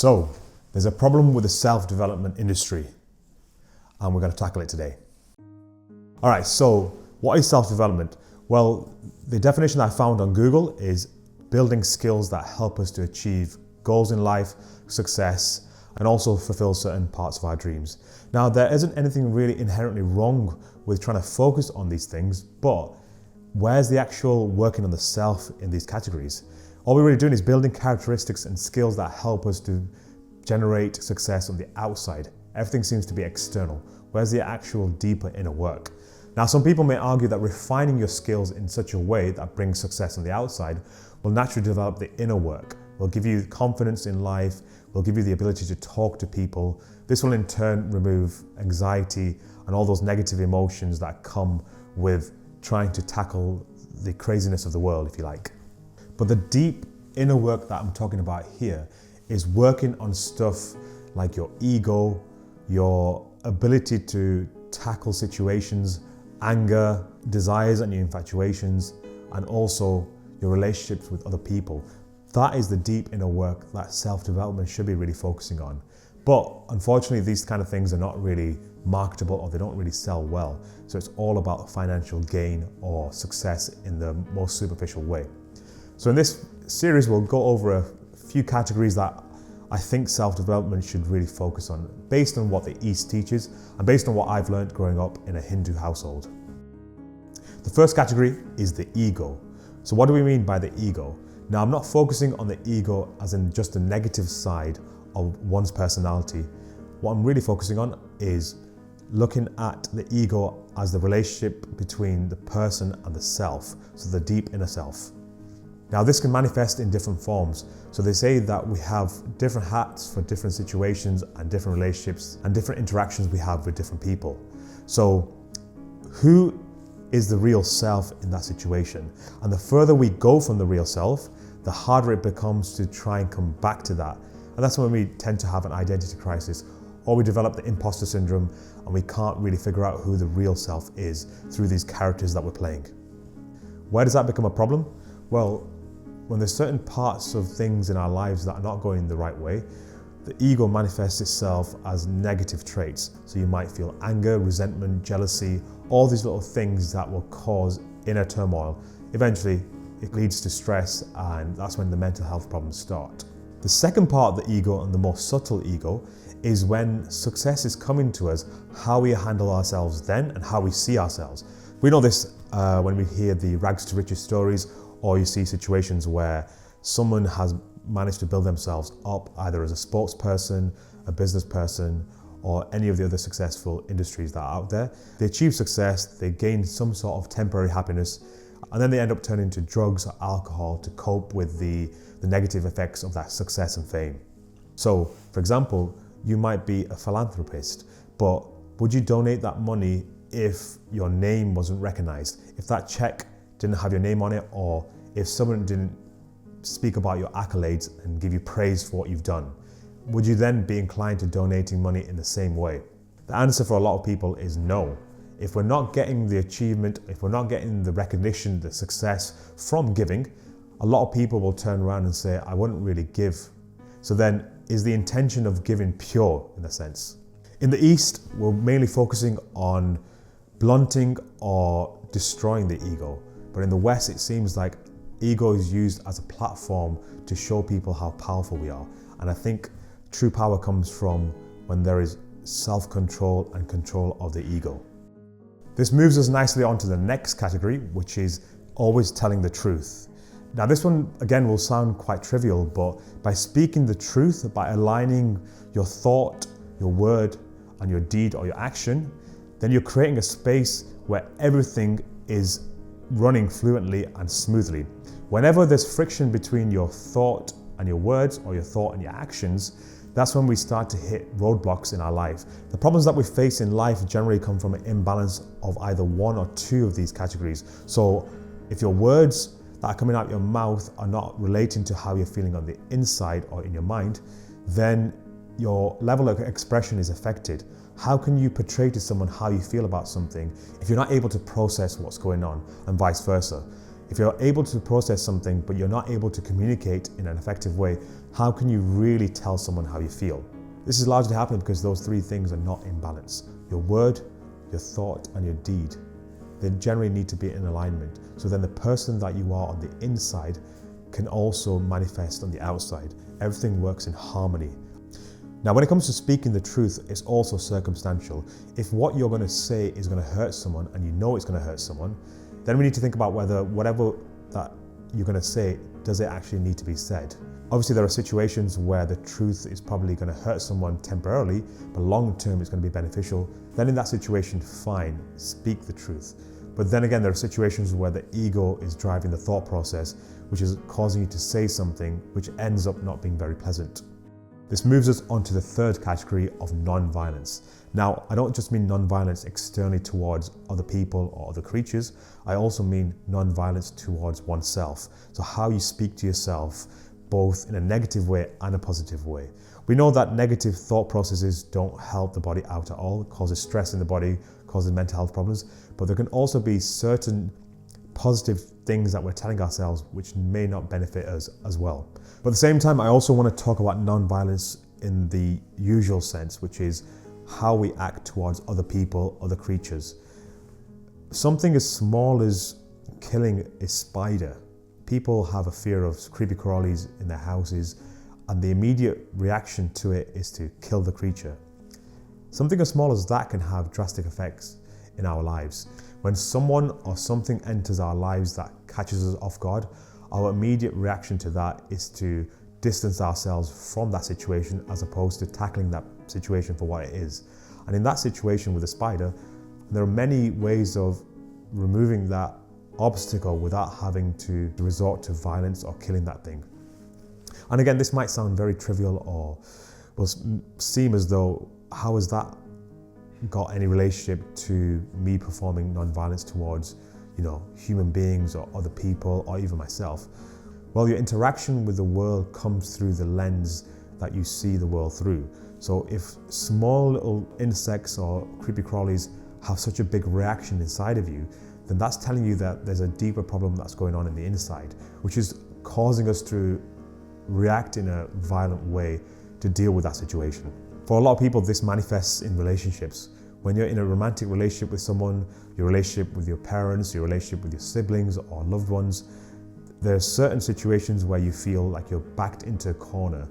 So, there's a problem with the self-development industry, and we're going to tackle it today. All right, so what is self-development? Well, the definition that I found on Google is building skills that help us to achieve goals in life, success, and also fulfill certain parts of our dreams. Now, there isn't anything really inherently wrong with trying to focus on these things, but where's the actual working on the self in these categories? All we're really doing is building characteristics and skills that help us to generate success on the outside. Everything seems to be external. Where's the actual deeper inner work? Now, some people may argue that refining your skills in such a way that brings success on the outside will naturally develop the inner work, will give you confidence in life, will give you the ability to talk to people. This will in turn remove anxiety and all those negative emotions that come with trying to tackle the craziness of the world, if you like. But the deep inner work that I'm talking about here is working on stuff like your ego, your ability to tackle situations, anger, desires and your infatuations, and also your relationships with other people. That is the deep inner work that self-development should be really focusing on. But unfortunately, these kind of things are not really marketable, or they don't really sell well. So it's all about financial gain or success in the most superficial way. So in this series, we'll go over a few categories that I think self-development should really focus on, based on what the East teaches and based on what I've learned growing up in a Hindu household. The first category is the ego. So what do we mean by the ego? Now, I'm not focusing on the ego as in just the negative side of one's personality. What I'm really focusing on is looking at the ego as the relationship between the person and the self, so the deep inner self. Now, this can manifest in different forms. So they say that we have different hats for different situations and different relationships and different interactions we have with different people. So who is the real self in that situation? And the further we go from the real self, the harder it becomes to try and come back to that. And that's when we tend to have an identity crisis, or we develop the imposter syndrome and we can't really figure out who the real self is through these characters that we're playing. Where does that become a problem? Well, when there's certain parts of things in our lives that are not going the right way, the ego manifests itself as negative traits. So you might feel anger, resentment, jealousy, all these little things that will cause inner turmoil. Eventually, it leads to stress, and that's when the mental health problems start. The second part of the ego, and the more subtle ego, is when success is coming to us, how we handle ourselves then and how we see ourselves. We know this when we hear the rags to riches stories, or you see situations where someone has managed to build themselves up either as a sports person, a business person, or any of the other successful industries that are out there. They achieve success, they gain some sort of temporary happiness, and then they end up turning to drugs or alcohol to cope with the negative effects of that success and fame. So, for example, you might be a philanthropist, but would you donate that money if your name wasn't recognized? If that check didn't have your name on it, or if someone didn't speak about your accolades and give you praise for what you've done, would you then be inclined to donating money in the same way? The answer for a lot of people is no. If we're not getting the achievement, if we're not getting the recognition, the success from giving, a lot of people will turn around and say, I wouldn't really give. So then, is the intention of giving pure in a sense? In the East, we're mainly focusing on blunting or destroying the ego. But in the West, it seems like ego is used as a platform to show people how powerful we are. And I think true power comes from when there is self-control and control of the ego. This moves us nicely onto the next category, which is always telling the truth. Now, this one, again, will sound quite trivial, but by speaking the truth, by aligning your thought, your word, and your deed or your action, then you're creating a space where everything is running fluently and smoothly. Whenever there's friction between your thought and your words, or your thought and your actions, that's when we start to hit roadblocks in our life. The problems that we face in life generally come from an imbalance of either one or two of these categories. So if your words that are coming out your mouth are not relating to how you're feeling on the inside or in your mind, then your level of expression is affected. How can you portray to someone how you feel about something if you're not able to process what's going on, and vice versa? If you're able to process something, but you're not able to communicate in an effective way, how can you really tell someone how you feel? This is largely happening because those three things are not in balance. Your word, your thought, and your deed. They generally need to be in alignment. So then the person that you are on the inside can also manifest on the outside. Everything works in harmony. Now, when it comes to speaking the truth, it's also circumstantial. If what you're going to say is going to hurt someone and you know it's going to hurt someone, then we need to think about whether whatever that you're going to say, does it actually need to be said? Obviously, there are situations where the truth is probably going to hurt someone temporarily, but long term it's going to be beneficial. Then in that situation, fine, speak the truth. But then again, there are situations where the ego is driving the thought process, which is causing you to say something which ends up not being very pleasant. This moves us on to the third category of non-violence. Now, I don't just mean non-violence externally towards other people or other creatures. I also mean non-violence towards oneself. So how you speak to yourself, both in a negative way and a positive way. We know that negative thought processes don't help the body out at all. It causes stress in the body, causes mental health problems, but there can also be certain positive things that we're telling ourselves which may not benefit us as well. But at the same time, I also want to talk about non-violence in the usual sense, which is how we act towards other people, other creatures. Something as small as killing a spider. People have a fear of creepy crawlies in their houses, and the immediate reaction to it is to kill the creature. Something as small as that can have drastic effects in our lives. When someone or something enters our lives that catches us off guard, our immediate reaction to that is to distance ourselves from that situation as opposed to tackling that situation for what it is. And in that situation with a spider, there are many ways of removing that obstacle without having to resort to violence or killing that thing. And again, this might sound very trivial or will seem as though, how has that got any relationship to me performing non-violence towards, human beings or other people or even myself? Well, your interaction with the world comes through the lens that you see the world through. So if small little insects or creepy crawlies have such a big reaction inside of you, then that's telling you that there's a deeper problem that's going on in the inside, which is causing us to react in a violent way to deal with that situation. For a lot of people, this manifests in relationships. When you're in a romantic relationship with someone, your relationship with your parents, your relationship with your siblings or loved ones, there are certain situations where you feel like you're backed into a corner,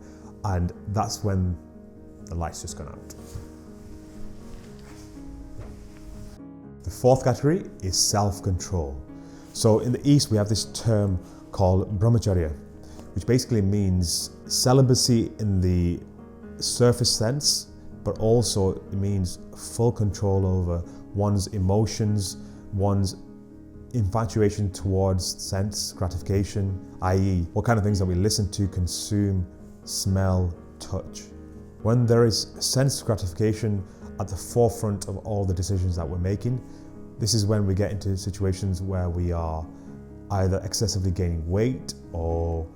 and that's when the light's just gone out. The fourth category is self-control. So in the East, we have this term called brahmacharya, which basically means celibacy in the surface sense, but also it means full control over one's emotions, one's infatuation towards sense gratification, i.e. what kind of things that we listen to, consume, smell, touch. When there is sense gratification at the forefront of all the decisions that we're making, this is when we get into situations where we are either excessively gaining weight, or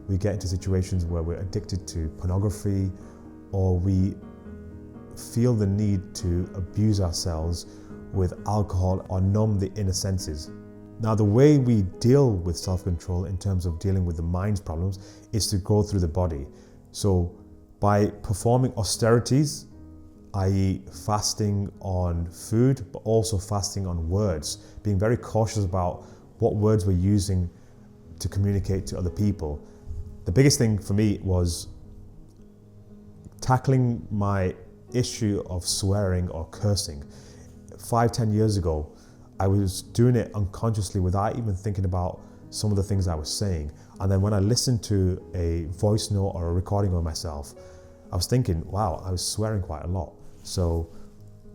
we get into situations where we're addicted to pornography, or we feel the need to abuse ourselves with alcohol or numb the inner senses. Now, the way we deal with self-control in terms of dealing with the mind's problems is to go through the body. So by performing austerities, i.e. fasting on food, but also fasting on words, being very cautious about what words we're using to communicate to other people. The biggest thing for me was tackling my issue of swearing or cursing. 5-10 years ago, I was doing it unconsciously without even thinking about some of the things I was saying. And then when I listened to a voice note or a recording of myself, I was thinking, wow, I was swearing quite a lot. So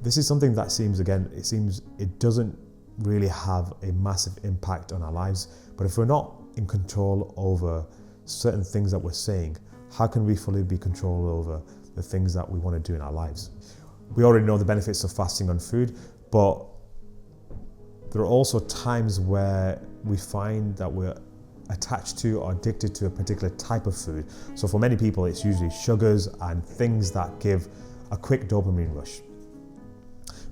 this is something that seems it doesn't really have a massive impact on our lives. But if we're not in control over certain things that we're saying, how can we fully be control over the things that we want to do in our lives? We already know the benefits of fasting on food, but there are also times where we find that we're attached to or addicted to a particular type of food. So for many people, it's usually sugars and things that give a quick dopamine rush.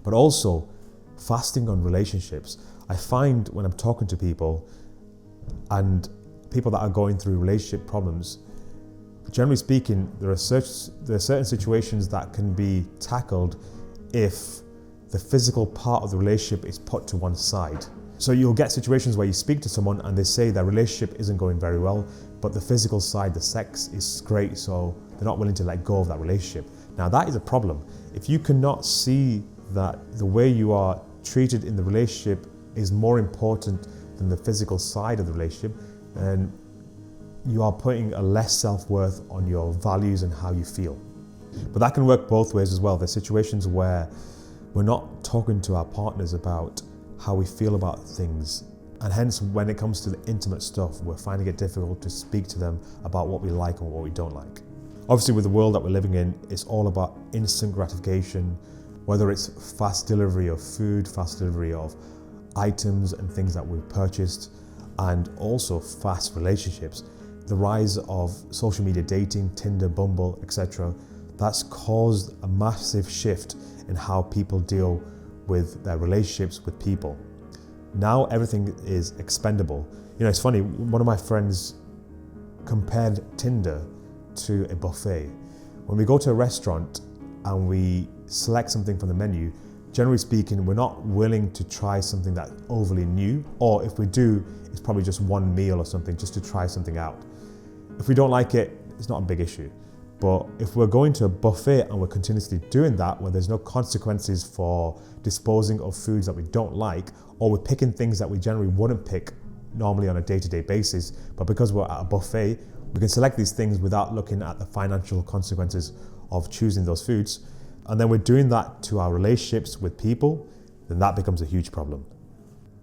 But also fasting on relationships. I find when I'm talking to people, and people that are going through relationship problems, generally speaking, there are certain situations that can be tackled if the physical part of the relationship is put to one side. So you'll get situations where you speak to someone and they say their relationship isn't going very well, but the physical side, the sex, is great, so they're not willing to let go of that relationship. Now that is a problem. If you cannot see that the way you are treated in the relationship is more important than the physical side of the relationship, then you are putting a less self-worth on your values and how you feel. But that can work both ways as well. There's situations where we're not talking to our partners about how we feel about things, and hence when it comes to the intimate stuff, we're finding it difficult to speak to them about what we like and what we don't like. Obviously, with the world that we're living in, it's all about instant gratification, whether it's fast delivery of food, fast delivery of items and things that we've purchased, and also fast relationships. The rise of social media dating, Tinder, Bumble, etc., that's caused a massive shift in how people deal with their relationships with people. Now everything is expendable. You know, it's funny, one of my friends compared Tinder to a buffet. When we go to a restaurant and we select something from the menu, generally speaking, we're not willing to try something that's overly new, or if we do, it's probably just one meal or something just to try something out. If we don't like it, it's not a big issue. But if we're going to a buffet and we're continuously doing that, where there's no consequences for disposing of foods that we don't like, or we're picking things that we generally wouldn't pick normally on a day-to-day basis, but because we're at a buffet, we can select these things without looking at the financial consequences of choosing those foods, and then we're doing that to our relationships with people, then that becomes a huge problem.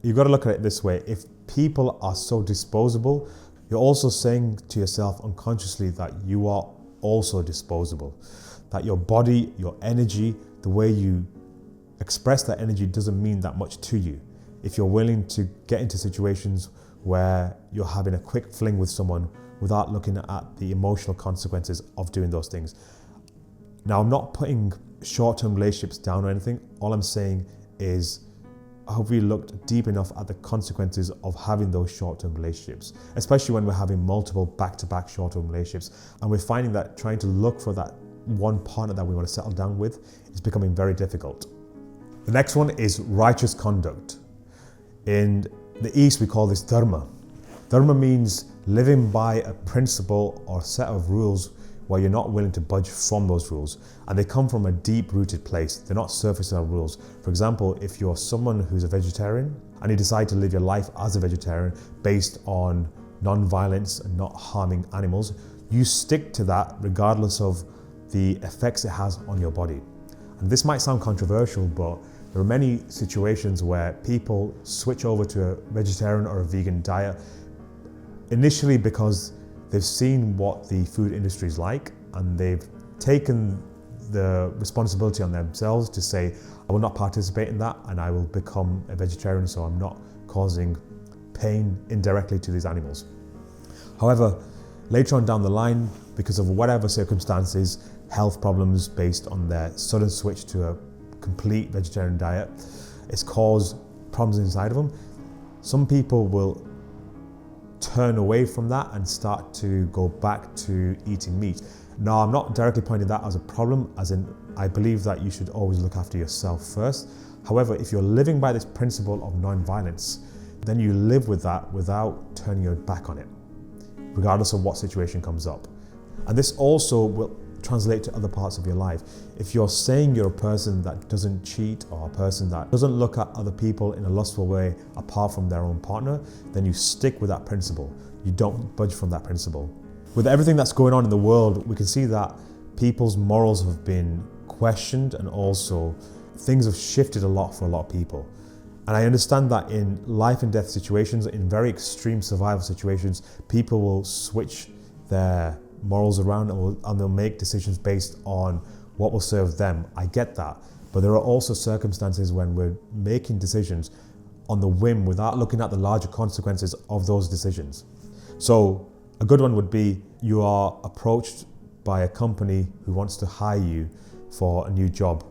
You've got to look at it this way. If people are so disposable, you're also saying to yourself unconsciously that you are also disposable, that your body, your energy, the way you express that energy doesn't mean that much to you. If you're willing to get into situations where you're having a quick fling with someone without looking at the emotional consequences of doing those things. Now, I'm not putting short-term relationships down or anything. All I'm saying is, have we looked deep enough at the consequences of having those short-term relationships, especially when we're having multiple back-to-back short-term relationships, and we're finding that trying to look for that one partner that we want to settle down with is becoming very difficult. The next one is righteous conduct. In the East, we call this dharma. Dharma means living by a principle or set of rules where you're not willing to budge from those rules, and they come from a deep-rooted place. They're not surface-level rules. For example, if you're someone who's a vegetarian and you decide to live your life as a vegetarian based on non-violence and not harming animals, you stick to that regardless of the effects it has on your body. And this might sound controversial, but there are many situations where people switch over to a vegetarian or a vegan diet initially because they've seen what the food industry is like, and they've taken the responsibility on themselves to say, I will not participate in that and I will become a vegetarian so I'm not causing pain indirectly to these animals. However, later on down the line, because of whatever circumstances, health problems based on their sudden switch to a complete vegetarian diet, it's caused problems inside of them. Some people will turn away from that and start to go back to eating meat. Now, I'm not directly pointing that as a problem, as in I believe that you should always look after yourself first. However, if you're living by this principle of non-violence, then you live with that without turning your back on it, regardless of what situation comes up. And this also will translate to other parts of your life. If you're saying you're a person that doesn't cheat or a person that doesn't look at other people in a lustful way apart from their own partner, then you stick with that principle. You don't budge from that principle. With everything that's going on in the world, we can see that people's morals have been questioned, and also things have shifted a lot for a lot of people. And I understand that in life and death situations, in very extreme survival situations, people will switch their morals around and they'll make decisions based on what will serve them. I get that. But there are also circumstances when we're making decisions on the whim without looking at the larger consequences of those decisions. So a good one would be you are approached by a company who wants to hire you for a new job,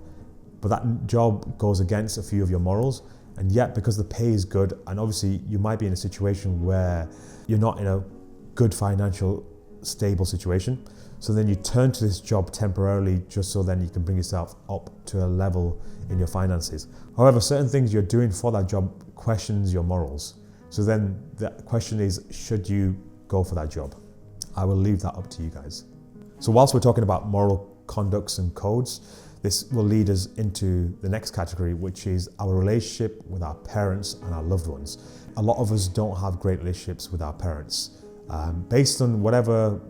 but that job goes against a few of your morals, And yet, because the pay is good, and obviously you might be in a situation where you're not in a good financial stable situation, so then you turn to this job temporarily just so then you can bring yourself up to a level in your finances. However, certain things you're doing for that job questions your morals. So then the question is, should you go for that job? I will leave that up to you guys. So whilst we're talking about moral conducts and codes, this will lead us into the next category, which is our relationship with our parents and our loved ones. A lot of us don't have great relationships with our parents. Based on whatever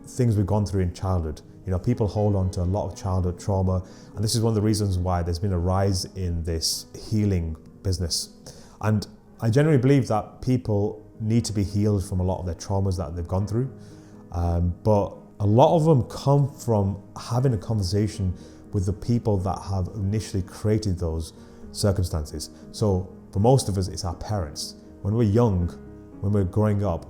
things we've gone through in childhood. You know, people hold on to a lot of childhood trauma, and this is one of the reasons why there's been a rise in this healing business. And I generally believe that people need to be healed from a lot of their traumas that they've gone through. But a lot of them come from having a conversation with the people that have initially created those circumstances. So for most of us, it's our parents. When we're young, when we're growing up,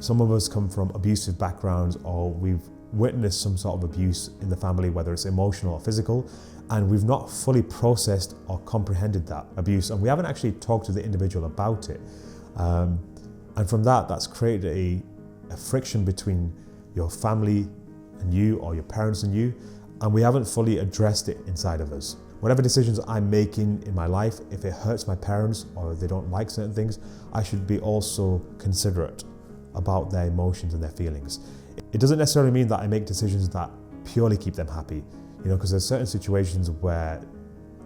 some of us come from abusive backgrounds, or we've witnessed some sort of abuse in the family, whether it's emotional or physical, and we've not fully processed or comprehended that abuse, and we haven't actually talked to the individual about it. And from that's created a friction between your family and you, or your parents and you, and we haven't fully addressed it inside of us. Whatever decisions I'm making in my life, if it hurts my parents or they don't like certain things, I should be also considerate about their emotions and their feelings. It doesn't necessarily mean that I make decisions that purely keep them happy, you know, because there's certain situations where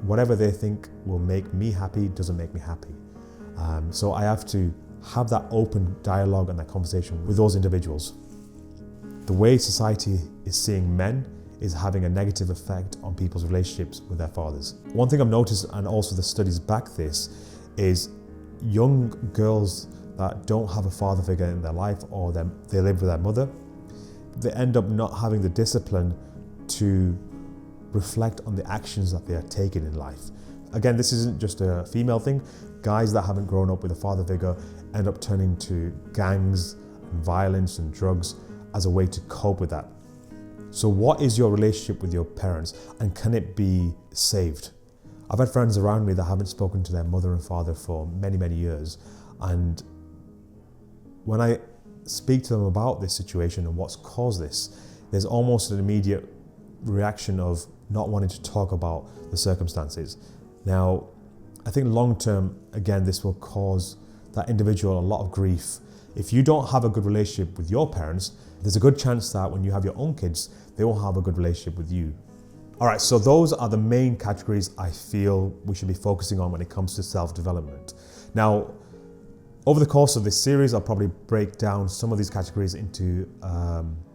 whatever they think will make me happy doesn't make me happy. So I have to have that open dialogue and that conversation with those individuals. The way society is seeing men is having a negative effect on people's relationships with their fathers. One thing I've noticed, and also the studies back this, is young girls that don't have a father figure in their life, or they live with their mother, they end up not having the discipline to reflect on the actions that they are taking in life. Again, this isn't just a female thing. Guys that haven't grown up with a father figure end up turning to gangs and violence and drugs as a way to cope with that. So what is your relationship with your parents, and can it be saved? I've had friends around me that haven't spoken to their mother and father for many, many years, and when I speak to them about this situation and what's caused this, there's almost an immediate reaction of not wanting to talk about the circumstances. Now, I think long term, again, this will cause that individual a lot of grief. If you don't have a good relationship with your parents, there's a good chance that when you have your own kids, they won't have a good relationship with you. All right, so those are the main categories I feel we should be focusing on when it comes to self-development. Now, over the course of this series, I'll probably break down some of these categories into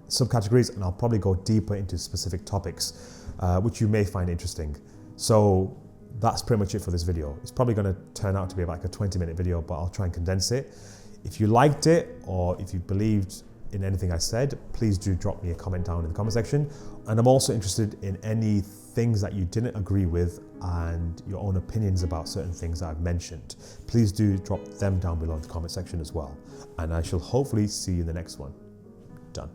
subcategories, and I'll probably go deeper into specific topics, which you may find interesting. So that's pretty much it for this video. It's probably going to turn out to be like a 20-minute video, but I'll try and condense it. If you liked it, or if you believed in anything I said, please do drop me a comment down in the comment section. And I'm also interested in any things that you didn't agree with and your own opinions about certain things that I've mentioned. Please do drop them down below in the comment section as well. And I shall hopefully see you in the next one. Done.